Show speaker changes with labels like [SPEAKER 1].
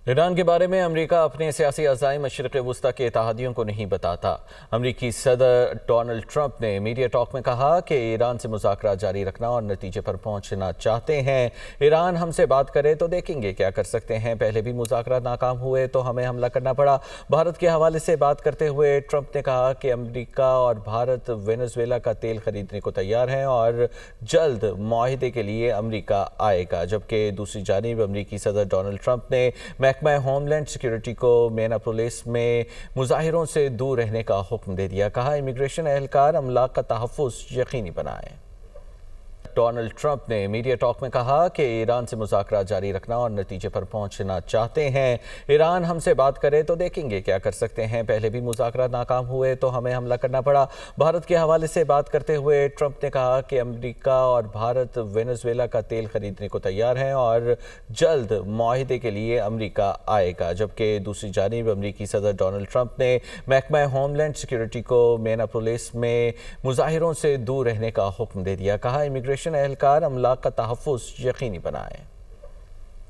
[SPEAKER 1] ایران کے بارے میں امریکہ اپنے سیاسی عزائم مشرق وسطی کے اتحادیوں کو نہیں بتاتا۔ امریکی صدر ڈونلڈ ٹرمپ نے میڈیا ٹاک میں کہا کہ ایران سے مذاکرات جاری رکھنا اور نتیجے پر پہنچنا چاہتے ہیں۔ ایران ہم سے بات کرے تو دیکھیں گے کیا کر سکتے ہیں۔ پہلے بھی مذاکرات ناکام ہوئے تو ہمیں حملہ کرنا پڑا۔ بھارت کے حوالے سے بات کرتے ہوئے ٹرمپ نے کہا کہ امریکہ اور بھارت وینزویلا کا تیل خریدنے کو تیار ہیں اور جلد معاہدے کے لیے امریکہ آئے گا، جبکہ دوسری جانب امریکی صدر ڈونلڈ ٹرمپ نے محکمہ ہوم لینڈ سیکیورٹی کو میناپولس میں مظاہروں سے دور رہنے کا حکم دے دیا۔ کہا امیگریشن اہلکار املاک کا تحفظ یقینی بنائیں۔ ڈونلڈ ٹرمپ نے میڈیا ٹاک میں کہا کہ ایران سے مذاکرات جاری رکھنا اور نتیجے پر پہنچنا چاہتے ہیں۔ ایران ہم سے بات کرے تو دیکھیں گے کیا کر سکتے ہیں۔ پہلے بھی مذاکرات ناکام ہوئے تو ہمیں حملہ کرنا پڑا۔ بھارت کے حوالے سے بات کرتے ہوئے ٹرمپ نے کہا کہ امریکہ اور بھارت وینزویلا کا تیل خریدنے کو تیار ہیں اور جلد معاہدے کے لیے امریکہ آئے گا، جبکہ دوسری جانب امریکی صدر ڈونلڈ ٹرمپ نے محکمہ ہوم لینڈ سیکیورٹی کو میناپولس میں مظاہروں سے دور رہنے کا حکم دے دیا۔ کہا امیگریشن اہلکار املاک کا تحفظ یقینی بنائیں۔